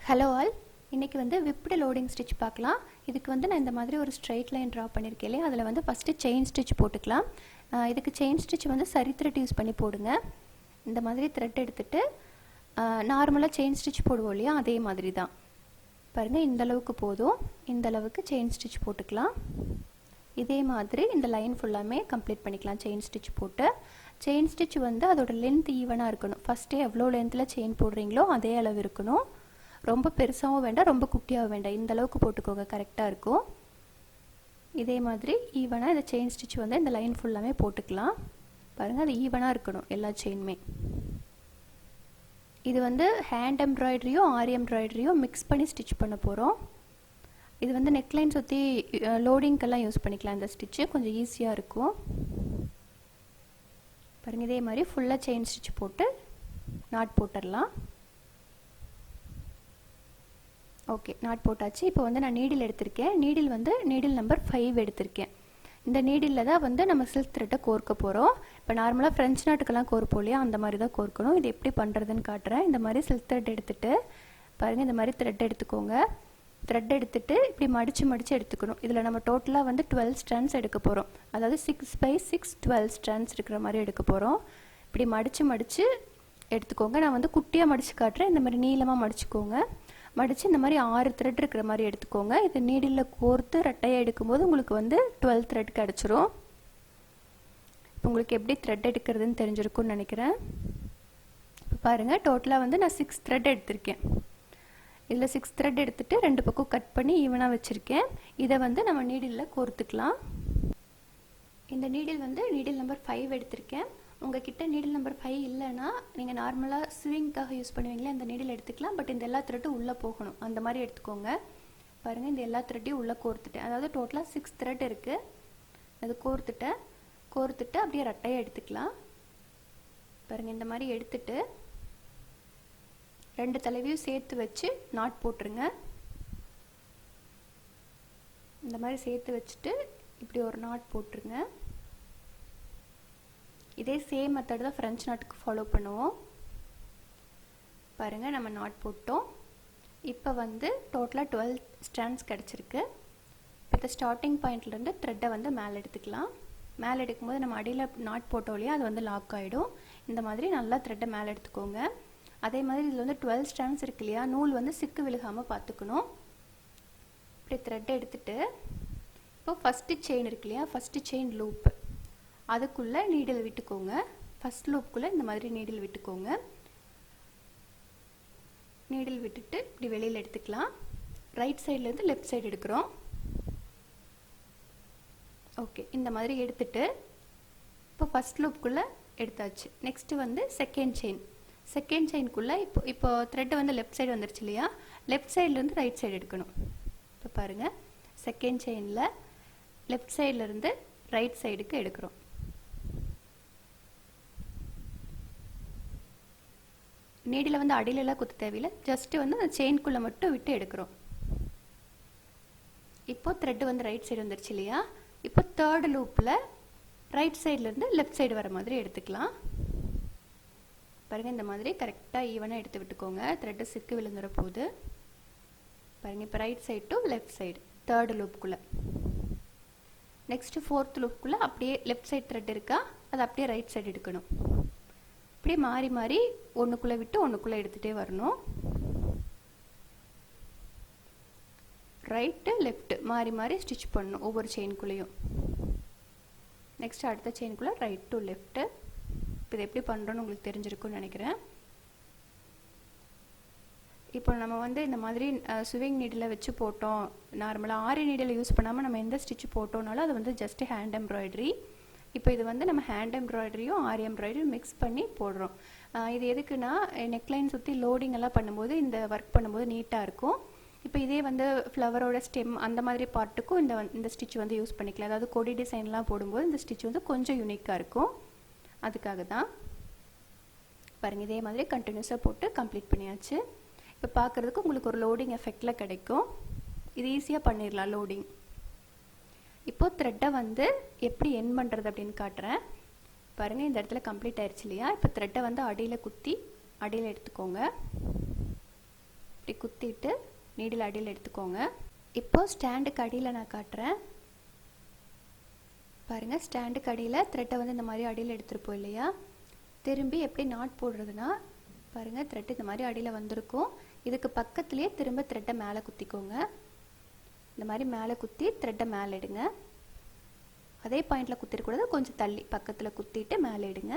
Hello all, இன்றைக்கி வந்து whipped loading stitch பார்க்கலாம். இதுக்கு வந்து நான் இந்த மாதிரி ஒரு ஸ்ட்ரைட் லைன் ட்ரா பண்ணியிருக்கேன் இல்லையா, அதில் வந்து ஃபஸ்ட்டு செயின் ஸ்டிச் போட்டுக்கலாம். இதுக்கு செயின் ஸ்டிச் வந்து சரி த்ரெட் யூஸ் பண்ணி போடுங்க. இந்த மாதிரி த்ரெட் எடுத்துகிட்டு நார்மலாக செயின் ஸ்டிச் போடுவோம் இல்லையா, அதே மாதிரி தான் பாருங்கள். இந்த அளவுக்கு போதும், இந்த அளவுக்கு செயின் ஸ்டிச் போட்டுக்கலாம். இதே மாதிரி இந்த லைன் ஃபுல்லாமே கம்ப்ளீட் பண்ணிக்கலாம் செயின் ஸ்டிச் போட்டு. செயின் ஸ்டிச் வந்து அதோட லென்த் ஈவனாக இருக்கணும். ஃபஸ்ட்டே எவ்வளோ லென்த்தில் செயின் போடுறீங்களோ அதே அளவு இருக்கணும். ரொம்ப பெருசாகவும் வேண்டாம், ரொம்ப குட்டியாகவும் வேண்டாம், இந்த அளவுக்கு போட்டுக்கோங்க, கரெக்டாக இருக்கும். இதே மாதிரி ஈவனாக இந்த செயின் ஸ்டிச் வந்து இந்த லைன் ஃபுல்லாமே போட்டுக்கலாம். பாருங்கள், அது ஈவனாக இருக்கணும் எல்லா செயினுமே. இது வந்து ஹேண்ட் எம்ப்ராய்டரியும் ஆரி எம்ப்ராய்டரியும் மிக்ஸ் பண்ணி ஸ்டிச் பண்ண போகிறோம். இது வந்து நெக்லைன் சுற்றி லோடிங்கெல்லாம் யூஸ் பண்ணிக்கலாம். இந்த ஸ்டிச்சு கொஞ்சம் ஈஸியாக இருக்கும். பாருங்கள், இதே மாதிரி ஃபுல்லாக செயின் ஸ்டிச் போட்டு நாட் போட்டுடலாம். ஓகே, நாட் போட்டாச்சு. இப்போ வந்து நான் நீடில் எடுத்திருக்கேன். நீடில் வந்து நீடில் நம்பர் 5 எடுத்திருக்கேன். இந்த நீடிலில் தான் வந்து நம்ம சில்க் த்ரெட்டை கோர்க்க போகிறோம். இப்போ நார்மலாக ஃப்ரெஞ்ச் நாட்டுக்கெல்லாம் கோர்ப்போம் இல்லையா, அந்த மாதிரி தான் கோர்க்கணும். இது எப்படி பண்ணுறதுன்னு காட்டுறேன். இந்த மாதிரி சில்க் த்ரெட் எடுத்துகிட்டு பாருங்கள், இந்த மாதிரி த்ரெட் எடுத்துக்கோங்க. த்ரெட் எடுத்துகிட்டு இப்படி மடித்து எடுத்துக்கணும். இதில் நம்ம டோட்டலாக வந்து 12 ஸ்ட்ராண்ட்ஸ் எடுக்க போகிறோம். அதாவது 6x6 12 ஸ்ட்ராண்ட்ஸ் இருக்கிற மாதிரி எடுக்க போகிறோம். இப்படி மடித்து எடுத்துக்கோங்க. நான் வந்து குட்டியாக மடித்து காட்டுறேன். இந்த மாதிரி நீளமாக மடிச்சுக்கோங்க. மடித்து இந்த மாதிரி 6 த்ரெட் இருக்கிற மாதிரி எடுத்துக்கோங்க. இது நீடில் கோர்த்து ரெட்டையாக எடுக்கும்போது உங்களுக்கு வந்து 12 த்ரெட் கிடச்சிரும். இப்போ உங்களுக்கு எப்படி த்ரெட் எடுக்கிறதுன்னு தெரிஞ்சிருக்கும்னு நினைக்கிறேன். இப்போ பாருங்கள், டோட்டலாக வந்து நான் 6 த்ரெட் எடுத்திருக்கேன். இதில் 6 த்ரெட் எடுத்துகிட்டு 2 பக்கம் கட் பண்ணி ஈவனாக வச்சுருக்கேன். இதை வந்து நம்ம நீடில் கோர்த்துக்கலாம். இந்த நீடில் வந்து நீடில் நம்பர் 5 எடுத்திருக்கேன். உங்ககிட்ட நீடில் நம்பர் 5 இல்லைன்னா நீங்கள் நார்மலாக ஸ்விங்காக யூஸ் பண்ணுவீங்களே அந்த நீடில் எடுத்துக்கலாம். பட் இந்த எல்லா த்ரெட்டும் உள்ளே போகணும், அந்த மாதிரி எடுத்துக்கோங்க. பாருங்கள், இந்த எல்லா த்ரெட்டையும் உள்ளே கோர்த்துட்டேன். அதாவது டோட்டலாக 6 த்ரெட் இருக்குது. அது கோர்த்துட்டு அப்படியே ரெட்டையாக எடுத்துக்கலாம். பாருங்கள், இந்த மாதிரி எடுத்துட்டு 2 தலைவையும் சேர்த்து வச்சு நாட் போட்டுருங்க. இந்த மாதிரி சேர்த்து வச்சுட்டு இப்படி ஒரு நாட் போட்டுருங்க. இதே சேம் மெத்தட் தான் ஃப்ரெஞ்ச் நாட்டுக்கு ஃபாலோ பண்ணுவோம். பாருங்கள், நம்ம நாட் போட்டோம். இப்போ வந்து டோட்டலாக 12 ஸ்ட்ராண்ட்ஸ் கிடச்சிருக்கு. இப்போ இந்த ஸ்டார்டிங் பாயிண்ட்லேருந்து த்ரெட்டை வந்து மேலே எடுத்துக்கலாம். மேலே எடுக்கும்போது நம்ம அடியில் நாட் போட்டோம் இல்லையா, அது வந்து லாக் ஆகிடும். இந்த மாதிரி நல்லா த்ரெட்டை மேலே எடுத்துக்கோங்க. அதே மாதிரி இதில் வந்து 12 ஸ்ட்ராண்ட்ஸ் இருக்கு இல்லையா, நூல் வந்து சிக்கு விழுகாமல் பார்த்துக்கணும். இப்படி த்ரெட்டை எடுத்துகிட்டு இப்போ ஃபஸ்ட்டு செயின் இருக்கு இல்லையா, ஃபஸ்ட்டு செயின் லூப்பு அதுக்குள்ளே நீடில் விட்டுக்கோங்க. ஃபஸ்ட் லூப்புக்குள்ளே இந்த மாதிரி நீடில் விட்டுக்கோங்க. நீடில் விட்டுட்டு இப்படி வெளியில் எடுத்துக்கலாம். ரைட் சைட்லேருந்து லெஃப்ட் சைடு எடுக்கிறோம். ஓகே, இந்த மாதிரி எடுத்துட்டு இப்போ ஃபஸ்ட் லூப்புக்குள்ளே எடுத்தாச்சு. நெக்ஸ்ட்டு வந்து செகண்ட் செயின்குள்ளே இப்போ த்ரெட்டு வந்து லெஃப்ட் சைடு வந்துருச்சு இல்லையா, லெஃப்ட் சைட்லேருந்து ரைட் சைடு எடுக்கணும். இப்போ பாருங்கள், செகண்ட் செயினில் லெஃப்ட் சைட்லேருந்து ரைட் சைடுக்கு எடுக்கிறோம். நீடில் வந்து அடியிலலாம் குத்த தேவையில்லை, ஜஸ்ட்டு வந்து அந்த செயின்குள்ளே மட்டும் விட்டு எடுக்கிறோம். இப்போது த்ரெட்டு வந்து ரைட் சைடு வந்துருச்சு இல்லையா, இப்போ தேர்டு லூப்பில் ரைட் சைட்லேருந்து லெஃப்ட் சைடு வர மாதிரி எடுத்துக்கலாம். பாருங்கள், இந்த மாதிரி கரெக்டாக ஈவனாக எடுத்து விட்டுக்கோங்க. த்ரெட்டு சிக்கு விழுந்துற போது பாருங்கள். இப்போ right side to left side third லூப்புக்குள்ளே. நெக்ஸ்ட்டு ஃபோர்த் லூப்புக்குள்ளே அப்படியே லெஃப்ட் சைடு த்ரெட் இருக்கா, அது அப்படியே ரைட் சைடு எடுக்கணும். இப்படி மாறி மாறி ஒன்றுக்குள்ளே விட்டு ஒன்றுக்குள்ளே எடுத்துகிட்டே வரணும். ரைட்டு லெஃப்ட்டு மாறி மாறி ஸ்டிச் பண்ணணும் ஒவ்வொரு செயின்குள்ளேயும். நெக்ஸ்ட் அடுத்த செயின்குள்ளே ரைட் டு லெஃப்ட்டு. இப்போ இது எப்படி பண்ணுறோன்னு உங்களுக்கு தெரிஞ்சிருக்குன்னு நினைக்கிறேன். இப்போ நம்ம வந்து இந்த மாதிரி ஸ்விங் நீடில் வச்சு போட்டோம். நார்மலாக ஆரி நீடில் யூஸ் பண்ணாமல் நம்ம எந்த ஸ்டிச் போட்டோம்னாலும் அது வந்து ஜஸ்ட் ஹேண்ட் எம்ப்ராய்டரி. இப்போ இது வந்து நம்ம ஹேண்ட் எம்ப்ராய்டரியும் ஆரி எம்ப்ராய்டரியும் மிக்ஸ் பண்ணி போடுறோம். இது எதுக்குன்னா நெக்லைன் சுற்றி லோடிங் எல்லாம் பண்ணும்போது இந்த ஒர்க் பண்ணும்போது நீட்டாக இருக்கும். இப்போ இதே வந்து ஃப்ளவரோட ஸ்டெம் அந்த மாதிரி பார்ட்டுக்கும் இந்த ஸ்டிச் வந்து யூஸ் பண்ணிக்கலாம். அதாவது கொடி டிசைன்லாம் போடும்போது இந்த ஸ்டிச் வந்து கொஞ்சம் யூனிக்காக இருக்கும், அதுக்காக தான். பாருங்கள், இதே மாதிரி கண்டினியூஸாக போட்டு கம்ப்ளீட் பண்ணியாச்சு. இப்போ பார்க்குறதுக்கு உங்களுக்கு ஒரு லோடிங் எஃபெக்டில் கிடைக்கும். இது ஈஸியாக பண்ணிடலாம் லோடிங். இப்போது த்ரெட்டை வந்து எப்படி எண்ட் பண்ணுறது அப்படின்னு காட்டுறேன். பாருங்கள், இந்த இடத்துல கம்ப்ளீட் ஆயிடுச்சு இல்லையா. இப்போ த்ரெட்டை வந்து அடியில் குத்தி அடியில் எடுத்துக்கோங்க. இப்படி குத்திட்டு நீடில் அடியில் எடுத்துக்கோங்க. இப்போ ஸ்டாண்டுக்கு அடியில் நான் காட்டுறேன் பாருங்கள். ஸ்டாண்டுக்கு அடியில் த்ரெட்டை வந்து இந்த மாதிரி அடியில் எடுத்துருப்போம் இல்லையா, திரும்பி எப்படி நாட் போடுறதுன்னா பாருங்கள், த்ரெட் இந்த மாதிரி அடியில் வந்திருக்கும். இதுக்கு பக்கத்துலேயே திரும்ப த்ரெட்டை மேலே குத்திக்கோங்க. இந்த மாதிரி மேலே குத்தி த்ரெட்டை மேலே எடுங்க. அதே பாயிண்டில் குத்திடக்கூடாது, கொஞ்சம் தள்ளி பக்கத்தில் குத்திட்டு மேலே எடுங்க.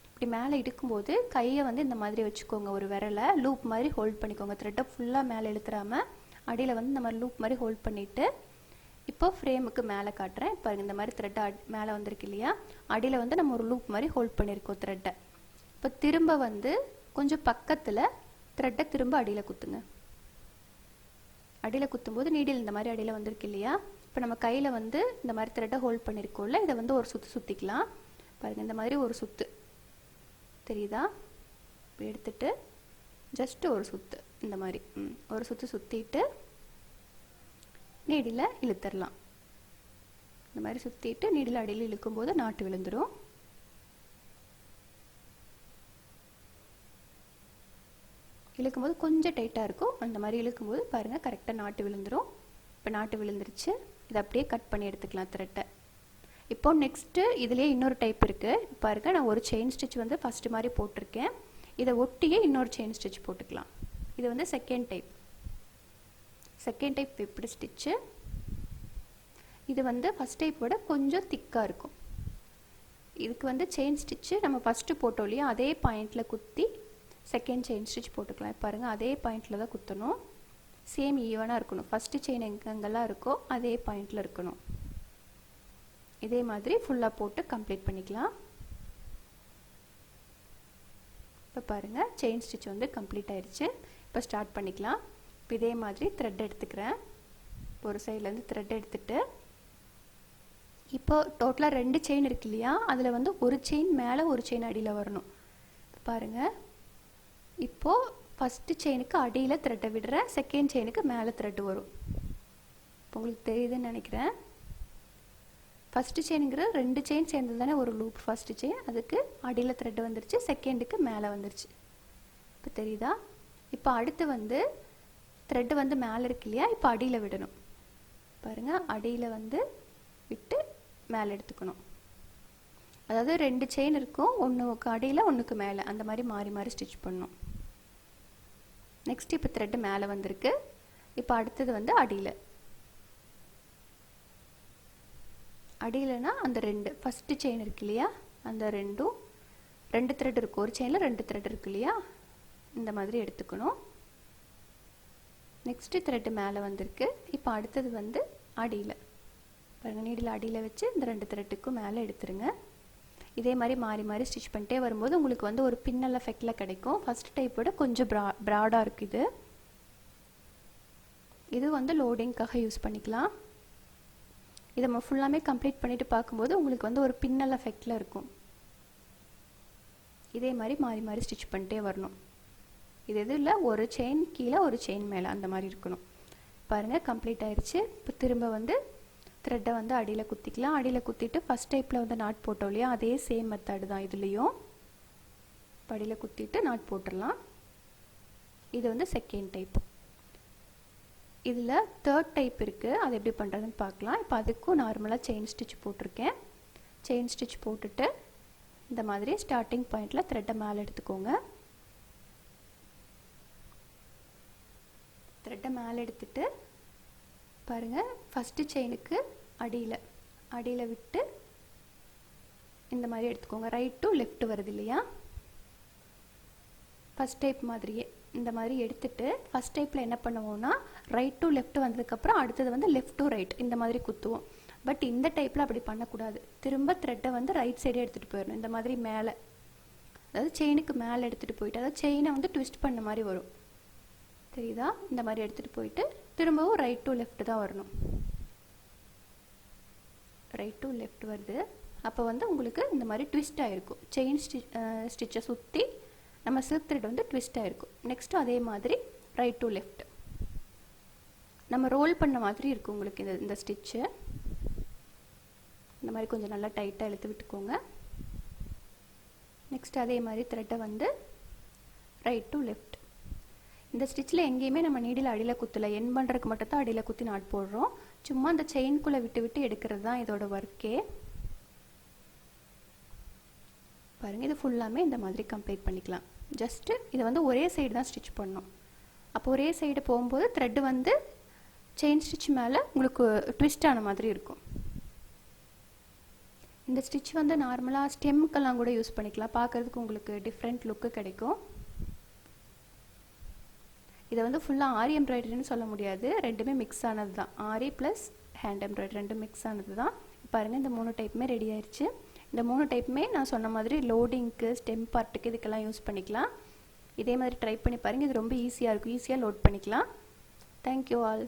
இப்படி மேலே இடுக்கும்போது கையை வந்து இந்த மாதிரி வச்சுக்கோங்க, ஒரு விரலை லூப் மாதிரி ஹோல்ட் பண்ணிக்கோங்க. த்ரெட்டை ஃபுல்லாக மேலே இழுத்துறாமல் அடியில் வந்து இந்த மாதிரி லூப் மாதிரி ஹோல்ட் பண்ணிவிட்டு இப்போ ஃப்ரேமுக்கு மேலே காட்டுறேன் பாருங்கள். இந்த மாதிரி த்ரெட்டை மேலே வந்திருக்கு இல்லையா, அடியில் வந்து நம்ம ஒரு லூப் மாதிரி ஹோல்ட் பண்ணியிருக்கோம் த்ரெட்டை. இப்போ திரும்ப வந்து கொஞ்சம் பக்கத்தில் த்ரெட்டை திரும்ப அடியில் குத்துங்க. அடியில் குத்தும்போது நீடில் இந்த மாதிரி அடியில் வந்திருக்கு இல்லையா, இப்போ நம்ம கையில் வந்து இந்த மாதிரி த்ரெட்டை ஹோல்ட் பண்ணியிருக்கோம்ல, இதை வந்து ஒரு சுற்று சுற்றிக்கலாம் பாருங்கள். இந்த மாதிரி ஒரு சுற்று தெரியுதா, இப்போ எடுத்துட்டு ஜஸ்ட்டு ஒரு சுற்று இந்த மாதிரி ஒரு சுற்று சுற்றிட்டு நீடில் இழுத்துடலாம். இந்த மாதிரி சுற்றிட்டு நீடில் அடியில் இழுக்கும்போது நாட்டு விழுந்துடும். இழுக்கும்போது கொஞ்சம் டைட்டாக இருக்கும், அந்த மாதிரி இழுக்கும்போது பாருங்கள் கரெக்டாக நாட்டு விழுந்துடும். இப்போ நாட்டு விழுந்துருச்சு, இதை அப்படியே கட் பண்ணி எடுத்துக்கலாம் த்ரெட்டை. இப்போ நெக்ஸ்ட்டு இதுலேயே இன்னொரு டைப் இருக்குது பாருங்க. நான் ஒரு செயின் ஸ்டிச் வந்து ஃபஸ்ட்டு மாதிரி போட்டிருக்கேன், இதை ஒட்டியே இன்னொரு செயின் ஸ்டிச் போட்டுக்கலாம். இது வந்து செகண்ட் டைப் விப்டு ஸ்டிச்சு. இது வந்து ஃபஸ்ட் டைப் விட கொஞ்சம் திக்காக இருக்கும். இதுக்கு வந்து செயின் ஸ்டிச்சு நம்ம ஃபஸ்ட்டு போட்டோம் இல்லையா, அதே பாயிண்டில் குத்தி செகண்ட் செயின் ஸ்டிச் போட்டுக்கலாம். பாருங்கள், அதே பாயிண்டில் தான் குத்தணும், சேம் ஈவனாக இருக்கணும். ஃபஸ்ட்டு செயின் எங்கெங்கெல்லாம் இருக்கோ அதே பாயிண்டில் இருக்கணும். இதே மாதிரி ஃபுல்லாக போட்டு கம்ப்ளீட் பண்ணிக்கலாம். இப்போ பாருங்கள் செயின் ஸ்டிச் வந்து கம்ப்ளீட் ஆயிடுச்சு. இப்போ ஸ்டார்ட் பண்ணிக்கலாம். இப்போ இதே மாதிரி த்ரெட் எடுத்துக்கிறேன். ஒரு சைட்லேருந்து த்ரெட் எடுத்துகிட்டு இப்போ டோட்டலாக 2 செயின் இருக்கு இல்லையா, அதில் வந்து ஒரு செயின் மேலே ஒரு செயின் அடியில் வரணும். பாருங்கள், இப்போது ஃபஸ்ட்டு செயினுக்கு அடியில் த்ரெட்டை விடுறேன், செகண்ட் செயினுக்கு மேலே த்ரெட்டு வரும். இப்போ உங்களுக்கு தெரியுதுன்னு நினைக்கிறேன். ஃபஸ்ட்டு செயினுங்கிற 2 செயின் சேர்ந்தது தானே ஒரு லூப். ஃபஸ்ட்டு செயின் அதுக்கு அடியில் த்ரெட்டு வந்துருச்சு, செகண்டுக்கு மேலே வந்துருச்சு. இப்போ தெரியுதா? இப்போ அடுத்து வந்து த்ரெட்டு வந்து மேலே இருக்கு இல்லையா, இப்போ அடியில் விடணும். பாருங்கள், அடியில் வந்து விட்டு மேலே எடுத்துக்கணும். அதாவது 2 செயின் இருக்கும், ஒன்றுக்கு அடியில் ஒன்றுக்கு மேலே, அந்த மாதிரி மாறி மாறி ஸ்டிச் பண்ணணும். நெக்ஸ்ட் இப்போ த்ரெட்டு மேலே வந்திருக்கு. இப்போ அடுத்தது வந்து அடியிலனா அந்த 2 ஃபஸ்ட்டு செயின் இருக்கு இல்லையா, அந்த 2 த்ரெட் இருக்கும். ஒரு செயினில் 2 த்ரெட் இருக்கு இல்லையா, இந்த மாதிரி எடுத்துக்கணும். நெக்ஸ்ட்டு த்ரெட்டு மேலே வந்திருக்கு. இப்போ அடுத்தது வந்து அடியில் பாருங்கள், நீடில் அடியில் வச்சு இந்த 2 த்ரெட்டுக்கும் மேலே எடுத்துருங்க. இதே மாதிரி மாறி மாறி ஸ்டிச் பண்ணிட்டே வரும்போது உங்களுக்கு வந்து ஒரு பின்னல் எஃபெக்டில் கிடைக்கும். ஃபஸ்ட் டைப்போட கொஞ்சம் ப்ராடாக இருக்குது. இது வந்து லோடிங்காக யூஸ் பண்ணிக்கலாம். இதை நம்ம ஃபுல்லாமே கம்ப்ளீட் பண்ணிவிட்டு பார்க்கும்போது உங்களுக்கு வந்து ஒரு பின்னல் எஃபெக்டில் இருக்கும். இதே மாதிரி மாறி மாறி ஸ்டிச் பண்ணிட்டே வரணும். இது எதுவும் இல்லை, ஒரு செயின் கீழே ஒரு செயின் மேலே அந்த மாதிரி இருக்கணும். பாருங்கள் கம்ப்ளீட் ஆயிடுச்சு. இப்போ திரும்ப வந்து த்ரெட்டை வந்து அடியில் குத்திக்கலாம். அடியில் குத்திட்டு ஃபஸ்ட் டைப்பில் வந்து நாட் போட்டோம் இல்லையா, அதே சேம் மெத்தடு தான் இதுலேயும். அடியில் குத்திட்டு நாட் போட்டுடலாம். இது வந்து செகண்ட் டைப். இதில் தேர்ட் டைப் இருக்குது, அது எப்படி பண்ணுறதுன்னு பார்க்கலாம். இப்போ அதுக்கும் நார்மலாக செயின் ஸ்டிச் போட்டிருக்கேன். செயின் ஸ்டிச் போட்டுட்டு இந்த மாதிரி ஸ்டார்டிங் பாயிண்டில் த்ரெட்டை மேலே எடுத்துக்கோங்க. த்ரெட்டை மேலே எடுத்துட்டு பாருங்கள், ஃபஸ்ட்டு செயினுக்கு அடியில் விட்டு இந்த மாதிரி எடுத்துக்கோங்க. ரைட் டு லெஃப்ட் வருது இல்லையா, ஃபஸ்ட் டைப் மாதிரியே இந்த மாதிரி எடுத்துட்டு ஃபஸ்ட் டைப்பில் என்ன பண்ணுவோம்னா ரைட் டு லெஃப்ட் வந்ததுக்கப்புறம் அடுத்தது வந்து லெஃப்ட் டு ரைட் இந்த மாதிரி குத்துவோம். பட் இந்த டைப்பில் அப்படி பண்ணக்கூடாது. திரும்ப த்ரெட்டை வந்து ரைட் சைடே எடுத்துகிட்டு போயிடணும். இந்த மாதிரி மேலே, அதாவது செயினுக்கு மேலே எடுத்துகிட்டு போயிட்டு, அதாவது செயினை வந்து ட்விஸ்ட் பண்ண மாதிரி வரும். தெரியுதா? இந்த மாதிரி எடுத்துகிட்டு போயிட்டு திரும்பவும் ரைட் டு லெஃப்ட் தான் வரணும். ரைட் டு லெஃப்ட் வருது. அப்போ வந்து உங்களுக்கு இந்த மாதிரி ட்விஸ்ட் ஆகிருக்கும். செயின் ஸ்டிச்சை சுற்றி நம்ம சில்க் த்ரெட் வந்து ட்விஸ்ட் ஆகிருக்கும். நெக்ஸ்ட்டு அதே மாதிரி ரைட் டு லெஃப்ட் நம்ம ரோல் பண்ண மாதிரி இருக்கும் உங்களுக்கு இந்த ஸ்டிச்சு. இந்த மாதிரி கொஞ்சம் நல்லா டைட்டாக இழுத்து விட்டுக்கோங்க. நெக்ஸ்ட் அதே மாதிரி த்ரெட்டை வந்து ரைட் டு லெஃப்ட் இந்த ஸ்டிச்சில் எங்கேயுமே நம்ம நீடில் அடியில் குத்தலை, என் பண்ணுறதுக்கு மட்டும் தான் அடியில் குத்தி நாட் போடுறோம். சும்மா அந்த செயின்குள்ளே விட்டு விட்டு எடுக்கிறது தான் இதோட ஒர்க்கே. பாருங்கள், இது ஃபுல்லாமே இந்த மாதிரி கம்ப்ளீட் பண்ணிக்கலாம். ஜஸ்ட்டு இதை வந்து ஒரே சைடு தான் ஸ்டிச் பண்ணணும். அப்போ ஒரே சைடு போகும்போது த்ரெட்டு வந்து செயின் ஸ்டிச் மேலே உங்களுக்கு ட்விஸ்ட் ஆன மாதிரி இருக்கும். இந்த ஸ்டிச் வந்து நார்மலாக ஸ்டெம்க்கெல்லாம் கூட யூஸ் பண்ணிக்கலாம், பார்க்குறதுக்கு உங்களுக்கு டிஃப்ரெண்ட் லுக்கு கிடைக்கும். இதை வந்து ஃபுல்லாக ஆரி எம்ப்ராய்டரின்னு சொல்ல முடியாது, ரெண்டுமே மிக்ஸ் ஆனது தான். ஆரி ப்ளஸ் ஹேண்ட் எம்ப்ராய்டரி ரெண்டும் மிக்ஸ் ஆனது தான். பாருங்கள், இந்த 3 டைப்புமே ரெடி ஆயிடுச்சு. இந்த 3 டைப்புமே நான் சொன்ன மாதிரி லோடிங்க்கு, ஸ்டெம் பார்ட்டுக்கு இதுக்கெல்லாம் யூஸ் பண்ணிக்கலாம். இதே மாதிரி ட்ரை பண்ணி பாருங்கள், இது ரொம்ப ஈஸியாக இருக்கும், ஈஸியாக லோட் பண்ணிக்கலாம். Thank you all.